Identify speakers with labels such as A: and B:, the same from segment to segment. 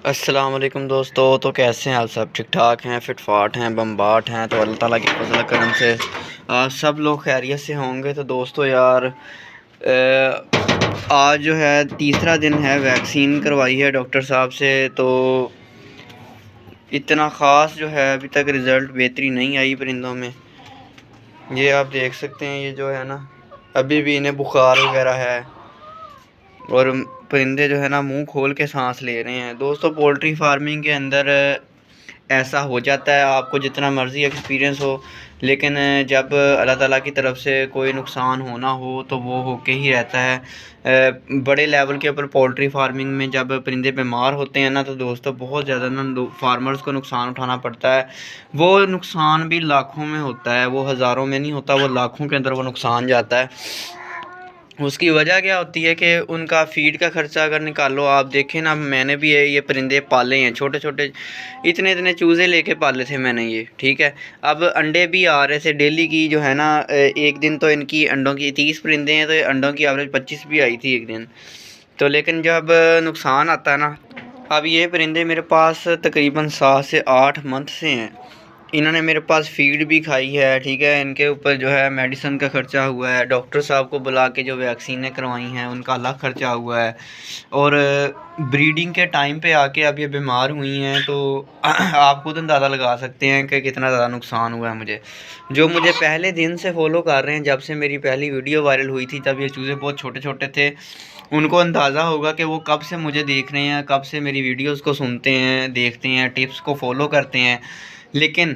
A: अस्सलाम वालेकुम दोस्तों। तो कैसे हैं आप सब? ठीक ठाक हैं, फिट फाट हैं, बम्बाट हैं? तो अल्लाह ताला की फजल करम से आप सब लोग खैरियत से होंगे। तो दोस्तों यार आज जो है तीसरा दिन है, वैक्सीन करवाई है डॉक्टर साहब से। तो इतना ख़ास जो है अभी तक रिज़ल्ट बेहतरी नहीं आई परिंदों में। ये आप देख सकते हैं, ये जो है ना अभी भी इन्हें बुखार वगैरह है और परिंदे जो है ना मुंह खोल के सांस ले रहे हैं। दोस्तों पोल्ट्री फार्मिंग के अंदर ऐसा हो जाता है, आपको जितना मर्ज़ी एक्सपीरियंस हो, लेकिन जब अल्लाह ताला की तरफ से कोई नुकसान होना हो तो वो होके ही रहता है। बड़े लेवल के ऊपर पोल्ट्री फार्मिंग में जब परिंदे बीमार होते हैं ना, तो दोस्तों बहुत ज़्यादा ना फार्मर्स को नुकसान उठाना पड़ता है। वो नुकसान भी लाखों में होता है, वो हज़ारों में नहीं होता, वो लाखों के अंदर वो नुकसान जाता है। उसकी वजह क्या होती है कि उनका फ़ीड का ख़र्चा अगर निकालो, आप देखें ना, मैंने भी ये परिंदे पाले हैं, छोटे छोटे इतने इतने चूज़े लेके पाले थे मैंने ये, ठीक है। अब अंडे भी आ रहे थे डेली की जो है ना, एक दिन तो इनकी अंडों की 30 परिंदे हैं तो अंडों की एवरेज 25 भी आई थी एक दिन। तो लेकिन जब नुकसान आता है ना, अब ये परिंदे मेरे पास तकरीबन 7 से 8 मंथ से हैं। इन्होंने मेरे पास फ़ीड भी खाई है, ठीक है। इनके ऊपर जो है मेडिसिन का ख़र्चा हुआ है, डॉक्टर साहब को बुला के जो वैक्सीनें करवाई हैं उनका अलग ख़र्चा हुआ है, और ब्रीडिंग के टाइम पे आके अब ये बीमार हुई हैं। तो आप खुद अंदाज़ा लगा सकते हैं कि कितना ज़्यादा नुकसान हुआ है मुझे। जो मुझे पहले दिन से फॉलो कर रहे हैं, जब से मेरी पहली वीडियो वायरल हुई थी, तब ये चूज़े बहुत छोटे छोटे थे, उनको अंदाज़ा होगा कि वो कब से मुझे देख रहे हैं, कब से मेरी वीडियोज़ को सुनते हैं, देखते हैं, टिप्स को फॉलो करते हैं। लेकिन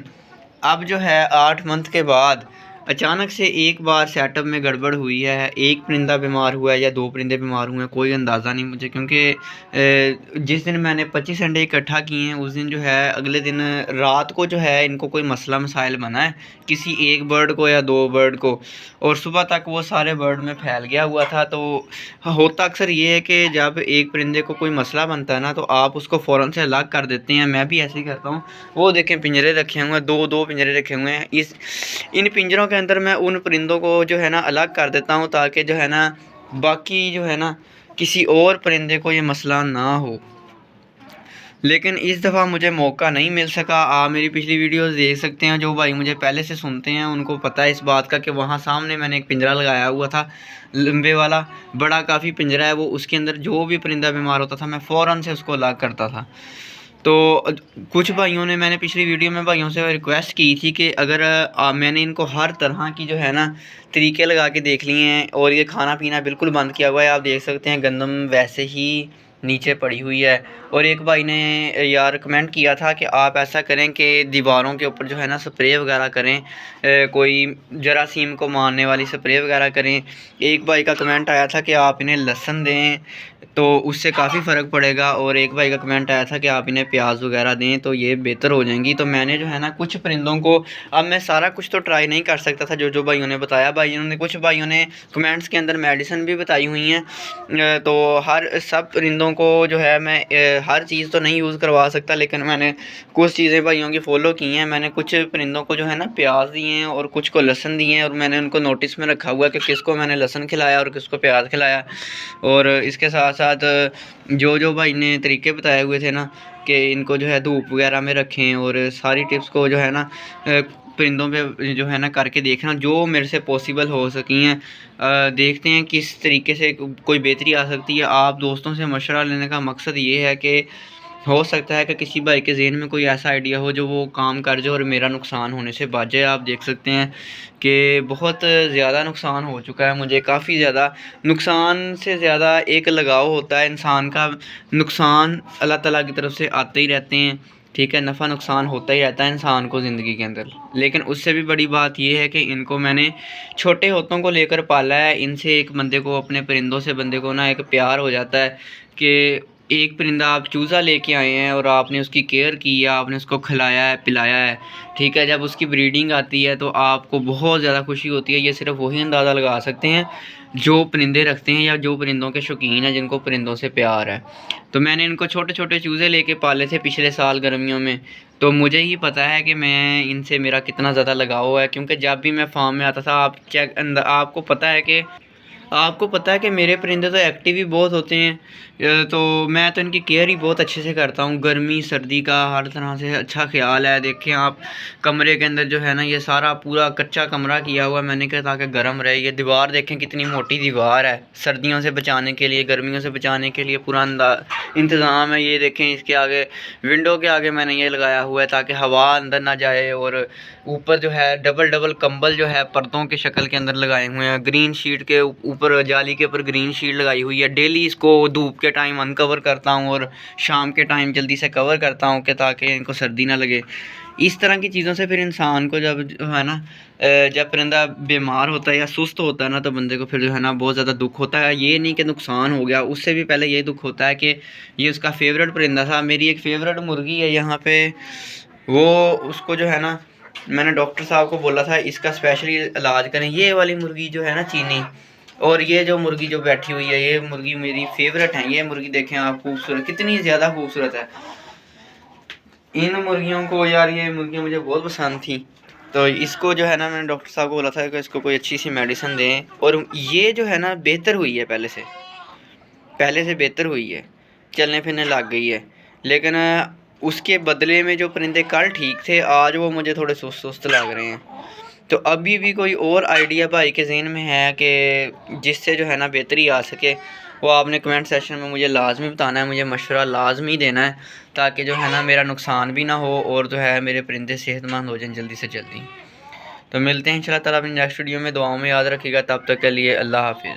A: अब जो है 8 मंथ के बाद अचानक से एक बार सेटअप में गड़बड़ हुई है, एक परिंदा बीमार हुआ है या 2 परिंदे बीमार हुए हैं, कोई अंदाज़ा नहीं मुझे। क्योंकि जिस दिन मैंने 25 अंडे इकट्ठा किए हैं, उस दिन जो है अगले दिन रात को जो है इनको कोई मसला मसाइल बना है, किसी एक बर्ड को या 2 बर्ड को, और सुबह तक वो सारे बर्ड में फैल गया हुआ था। तो होता अक्सर ये है कि जब एक परिंदे को कोई मसला बनता है ना, तो आप उसको फ़ौरन से अलग कर देते हैं। मैं भी ऐसे ही करता हूँ। वो देखें पिंजरे रखे हुए हैं, 2-2 पिंजरे रखे हुए हैं। इन पिंजरों के अंदर मैं उन परिंदों को जो है ना अलग कर देता हूँ, ताकि जो है ना बाकी जो है ना किसी और परिंदे को ये मसला ना हो। लेकिन इस दफ़ा मुझे मौका नहीं मिल सका। आप मेरी पिछली वीडियोस देख सकते हैं, जो भाई मुझे पहले से सुनते हैं उनको पता है इस बात का कि वहाँ सामने मैंने एक पिंजरा लगाया हुआ था, लंबे वाला बड़ा काफ़ी पिंजरा है वो। उसके अंदर जो भी परिंदा बीमार होता था मैं फ़ौरन से उसको अलग करता था। तो कुछ भाइयों ने, मैंने पिछली वीडियो में भाइयों से रिक्वेस्ट की थी कि अगर मैंने इनको हर तरह की जो है ना तरीके लगा के देख लिए हैं, और ये खाना पीना बिल्कुल बंद किया हुआ है। आप देख सकते हैं गंदम वैसे ही नीचे पड़ी हुई है। और एक भाई ने यार कमेंट किया था कि आप ऐसा करें कि दीवारों के ऊपर जो है ना स्प्रे वगैरह करें, कोई जरासीम को मारने वाली स्प्रे वगैरह करें। एक भाई का कमेंट आया था कि आप इन्हें लहसुन दें तो उससे काफ़ी फ़र्क पड़ेगा, और एक भाई का कमेंट आया था कि आप इन्हें प्याज वगैरह दें तो ये बेहतर हो जाएंगी। तो मैंने जो है ना कुछ परिंदों को, अब मैं सारा कुछ तो ट्राई नहीं कर सकता था जो जो भाइयों ने बताया। कुछ भाइयों ने कमेंट्स के अंदर मेडिसिन भी बताई हुई हैं, तो हर सब परिंदों को जो है मैं हर चीज़ तो नहीं यूज़ करवा सकता, लेकिन मैंने कुछ चीज़ें भाइयों की फ़ॉलो की हैं। मैंने कुछ परिंदों को जो है ना प्याज दिए हैं और कुछ को लहसुन दिए हैं, और मैंने उनको नोटिस में रखा हुआ है कि किसको मैंने लहसुन खिलाया और किसको प्याज खिलाया। और इसके साथ साथ जो जो भाई ने तरीके बताए हुए थे ना कि इनको जो है धूप वगैरह में रखें, और सारी टिप्स को जो है ना परिंदों पे जो है ना करके देखना, जो मेरे से पॉसिबल हो सकी हैं। देखते हैं किस तरीके से कोई बेहतरी आ सकती है। आप दोस्तों से मशवरा लेने का मकसद ये है कि हो सकता है कि किसी भाई के ज़हन में कोई ऐसा आइडिया हो जो वो काम कर जाए और मेरा नुकसान होने से बच जाए। आप देख सकते हैं कि बहुत ज़्यादा नुकसान हो चुका है मुझे, काफ़ी ज़्यादा। नुकसान से ज़्यादा एक लगाव होता है इंसान का। नुकसान अल्लाह ताला की तरफ से आते ही रहते हैं, ठीक है। नफ़ा नुकसान होता ही रहता है इंसान को ज़िंदगी के अंदर। लेकिन उससे भी बड़ी बात ये है कि इनको मैंने छोटे होतों को लेकर पाला है। इनसे एक बंदे को, अपने परिंदों से बंदे को ना एक प्यार हो जाता है कि एक परिंदा आप चूज़ा लेके आए हैं और आपने उसकी केयर की है, आपने उसको खिलाया है, पिलाया है, ठीक है। जब उसकी ब्रीडिंग आती है तो आपको बहुत ज़्यादा खुशी होती है। ये सिर्फ वही अंदाज़ा लगा सकते हैं जो परिंदे रखते हैं या जो परिंदों के शौकीन हैं, जिनको परिंदों से प्यार है। तो मैंने इनको छोटे छोटे चूज़े लेके पाले थे पिछले साल गर्मियों में। तो मुझे ही पता है कि मैं इनसे मेरा कितना ज़्यादा लगाव है, क्योंकि जब भी मैं फार्म में आता था, आपको पता है कि आपको पता है कि मेरे परिंदे तो एक्टिव ही बहुत होते हैं, तो मैं तो इनकी केयर ही बहुत अच्छे से करता हूँ। गर्मी सर्दी का हर तरह से अच्छा ख्याल है। देखें आप, कमरे के अंदर जो है ना, ये सारा पूरा कच्चा कमरा किया हुआ है मैंने, कहा ताकि गर्म रहे। ये दीवार देखें कितनी मोटी दीवार है, सर्दियों से बचाने के लिए, गर्मियों से बचाने के लिए पूरा इंतज़ाम है। ये देखें इसके आगे, विंडो के आगे मैंने ये लगाया हुआ है ताकि हवा अंदर ना जाए। और ऊपर जो है डबल डबल कंबल जो है पर्दों के शक्ल के अंदर लगाए हुए हैं। ग्रीन शीट के ऊपर, जाली के ऊपर ग्रीन शीट लगाई हुई है। डेली इसको धूप के टाइम अनकवर करता हूँ और शाम के टाइम जल्दी से कवर करता हूँ कि ताकि इनको सर्दी ना लगे। इस तरह की चीज़ों से फिर इंसान को जब जो है ना, जब परिंदा बीमार होता है या सुस्त होता है ना, तो बंदे को फिर जो है ना बहुत ज़्यादा दुख होता है। ये नहीं कि नुकसान हो गया, उससे भी पहले ये दुख होता है कि ये उसका फेवरेट परिंदा था। मेरी एक फेवरेट मुर्गी है यहाँ पे, वो उसको जो है ना, मैंने डॉक्टर साहब को बोला था इसका स्पेशली इलाज करें। ये वाली मुर्गी जो है ना चीनी, और ये जो मुर्गी जो बैठी हुई है, ये मुर्गी मेरी फेवरेट है। ये मुर्गी देखें आप, खूबसूरत, कितनी ज़्यादा खूबसूरत है। इन मुर्गियों को यार, ये मुर्गियाँ मुझे बहुत पसंद थी। तो इसको जो है ना, मैंने डॉक्टर साहब को बोला था कि इसको कोई अच्छी सी मेडिसिन दें, और ये जो है ना बेहतर हुई है, पहले से बेहतर हुई है, चलने फिरने लग गई है। लेकिन उसके बदले में जो परिंदे कल ठीक थे, आज वो मुझे थोड़े सुस्त सुस्त लग रहे हैं। तो अभी भी कोई और आइडिया भाई के ज़हन में है कि जिससे जो है ना बेहतरी आ सके, वो आपने कमेंट सेक्शन में मुझे लाजमी बताना है, मुझे मशवरा लाजमी देना है, ताकि जो है ना मेरा नुकसान भी ना हो और जो है मेरे परिंदे सेहतमंद हो जाएं जल्दी से जल्दी। तो मिलते हैं इंशाल्लाह ताला अपनी नेक्स्ट वीडियो में। दुआओं में याद रखिएगा। तब तक के लिए अल्लाह हाफिज़।